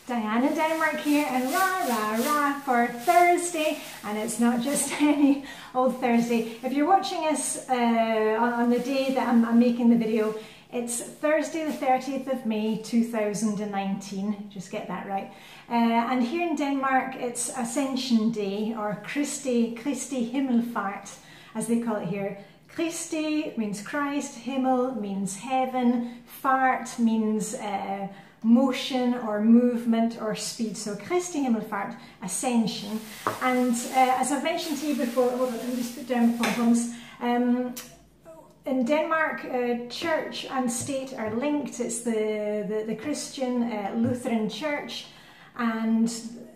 Diane in Denmark here, and rah rah rah for Thursday, and it's not just any old Thursday. If you're watching us on the day that I'm making the video, it's Thursday the 30th of May 2019, just get that right. And here in Denmark it's Ascension Day, or Kristi Himmelfart as they call it here. Kristi means Christ, Himmel means heaven, fart means motion or movement or speed. So Kristi Himmelfart, Ascension. And as I've mentioned to you before, hold on, let me just put down my pom-poms. In Denmark, church and state are linked. It's the Christian Lutheran Church, and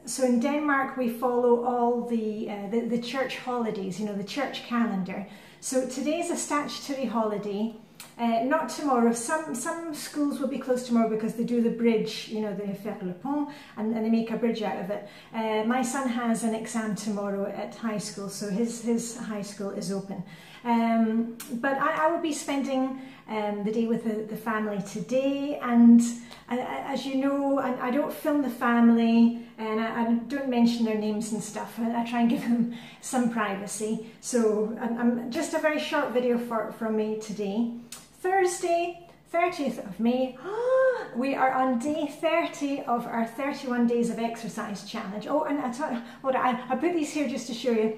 so in Denmark we follow all the church holidays, you know, the church calendar. So today's a statutory holiday. Not tomorrow. Some schools will be closed tomorrow because they do the bridge, you know, they faire le pont, and they make a bridge out of it. My son has an exam tomorrow at high school, so his high school is open. But I will be spending the day with the family today, and as you know, I don't film the family, and I don't mention their names and stuff. I try and give them some privacy. So I'm just a very short video from me today. Thursday, 30th of May, we are on day 30 of our 31 days of exercise challenge. Oh, and I put these here just to show you.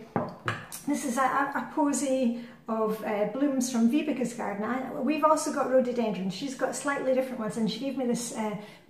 This is a posy of blooms from Vibeka's garden. We've also got rhododendrons. She's got slightly different ones, and she gave me this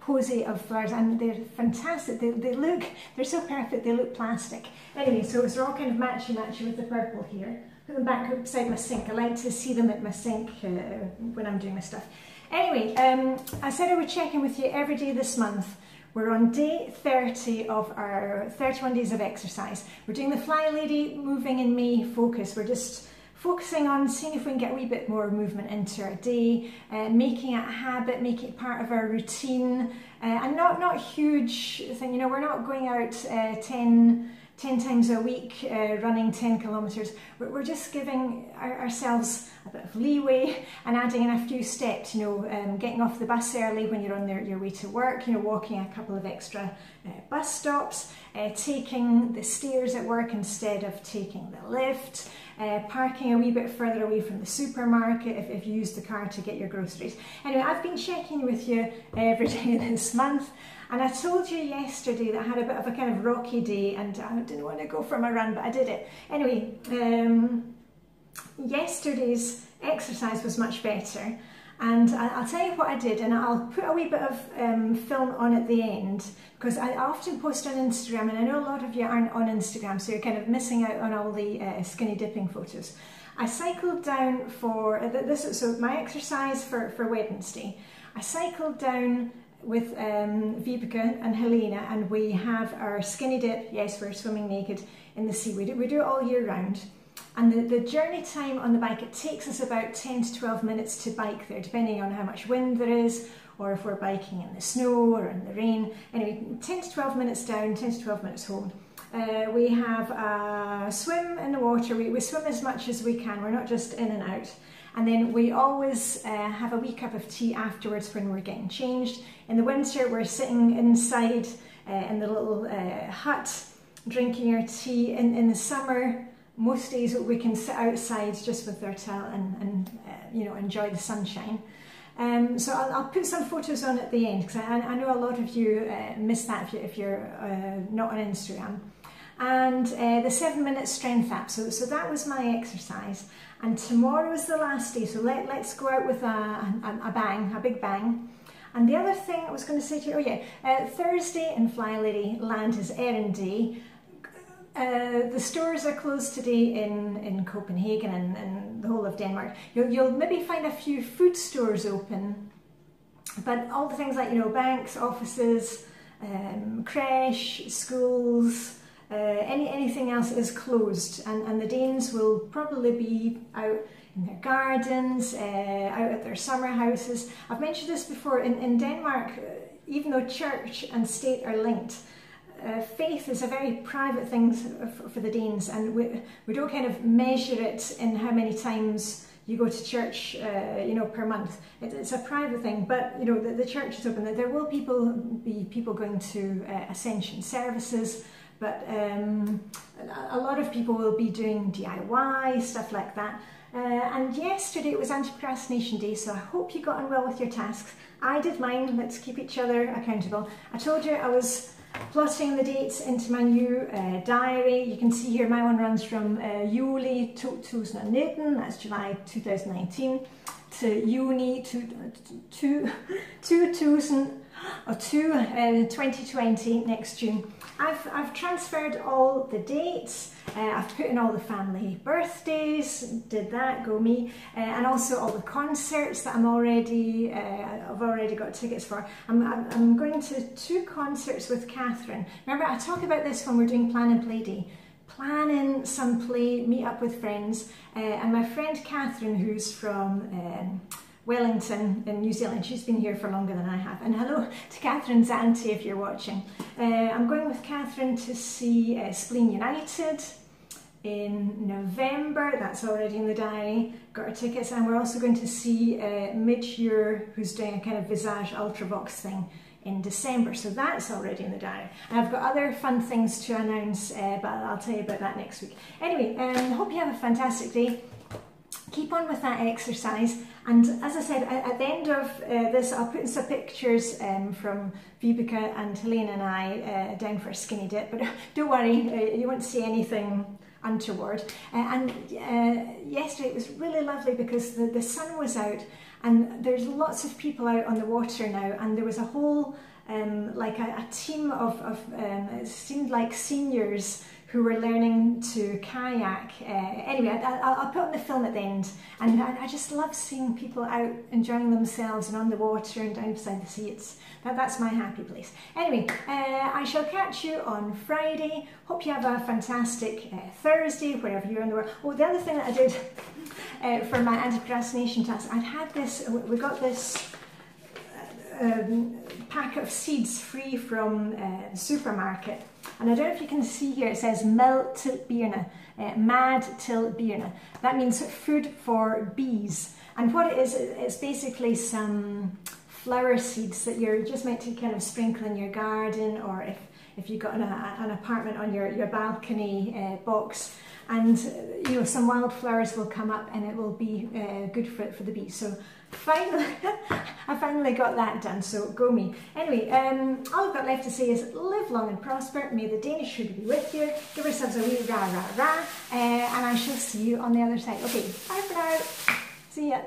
posy of flowers, and they're fantastic. They're so perfect, they look plastic. Anyway, so they're all kind of matchy-matchy with the purple here. Put them back beside my sink. I like to see them at my sink when I'm doing my stuff. Anyway, I said I would check in with you every day this month. We're on day 30 of our 31 days of exercise. We're doing the Flylady Moving in May focus. We're just focusing on seeing if we can get a wee bit more movement into our day, making it a habit, making it part of our routine, and not huge thing. You know, we're not going out 10 times a week running 10 kilometres. We're just giving ourselves a bit of leeway and adding in a few steps, you know, getting off the bus early when you're on your way to work, you know, walking a couple of extra bus stops, taking the stairs at work instead of taking the lift, parking a wee bit further away from the supermarket if you use the car to get your groceries. Anyway, I've been checking with you every day this month, and I told you yesterday that I had a bit of a kind of rocky day and I didn't want to go for my run, but I did it. Anyway, yesterday's exercise was much better, and I'll tell you what I did, and I'll put a wee bit of film on at the end, because I often post on Instagram, and I know a lot of you aren't on Instagram, so you're kind of missing out on all the skinny dipping photos. I cycled down for so my exercise for Wednesday. I cycled down with Vibeka and Helena, and we have our skinny dip. Yes, we're swimming naked in the sea. We do it all year round. And the journey time on the bike, it takes us about 10 to 12 minutes to bike there, depending on how much wind there is, or if we're biking in the snow or in the rain. Anyway, 10 to 12 minutes down, 10 to 12 minutes home. We have a swim in the water. We swim as much as we can. We're not just in and out. And then we always have a wee cup of tea afterwards when we're getting changed. In the winter, we're sitting inside in the little hut, drinking our tea. In the summer, most days we can sit outside just with our towel and you know, enjoy the sunshine. So I'll put some photos on at the end, because I know a lot of you miss that if you're not on Instagram. And the 7-minute strength app. So that was my exercise. And tomorrow is the last day, so let's go out with a bang, a big bang. And the other thing I was going to say to you, oh yeah, Thursday in Flylady Land is Errand Day. The stores are closed today in Copenhagen and the whole of Denmark. You'll maybe find a few food stores open, but all the things like, you know, banks, offices, creche, schools, anything else is closed, and the Danes will probably be out in their gardens, out at their summer houses. I've mentioned this before, in Denmark, even though church and state are linked, faith is a very private thing for the Danes, and we don't kind of measure it in how many times you go to church, you know, per month. It's a private thing, but you know, the church is open. There will be people going to Ascension services, but a lot of people will be doing DIY, stuff like that. And yesterday it was Anti-Procrastination Day, so I hope you got on well with your tasks. I did mine. Let's keep each other accountable. I told you I was plotting the dates into my new diary. You can see here my one runs from juli 2019, that's July 2019, to Juni 2020, next June. I've transferred all the dates, I've put in all the family birthdays, did that, go me, and also all the concerts that I've already got tickets for. I'm going to 2 concerts with Catherine. Remember, I talk about this when we're doing Plan and Play Day. Plan in some play, meet up with friends, and my friend Catherine, who's from Wellington in New Zealand, she's been here for longer than I have, and hello to Catherine's auntie if you're watching. I'm going with Catherine to see Spleen United in November, that's already in the diary, got our tickets, and we're also going to see Midyear, who's doing a kind of Visage Ultravox thing in December, so that's already in the diary. And I've got other fun things to announce, but I'll tell you about that next week. Anyway, hope you have a fantastic day. Keep on with that exercise, and as I said, at the end of this I'll put in some pictures from Vibeke and Helene and I down for a skinny dip, but don't worry, you won't see anything untoward. And yesterday it was really lovely because the sun was out, and there's lots of people out on the water now, and there was a whole like a team of it seemed like seniors who were learning to kayak. Anyway, I'll put on the film at the end, and I just love seeing people out enjoying themselves and on the water and down beside the sea. That's my happy place. Anyway, I shall catch you on Friday. Hope you have a fantastic Thursday, wherever you're in the world. Oh, the other thing that I did for my anti-procrastination task, I'd had this, we got this pack of seeds free from the supermarket, and I don't know if you can see here, it says Mad till Birne. That means food for bees, and what it is, it's basically some flower seeds that you're just meant to kind of sprinkle in your garden, or if you've got an apartment on your balcony box, and you know, some wildflowers will come up and it will be good for the bees. So finally, I finally got that done, so go me. Anyway, all I've got left to say is live long and prosper, may the Danish food be with you, give yourselves a wee rah rah rah, and I shall see you on the other side. Okay, bye for now, see ya.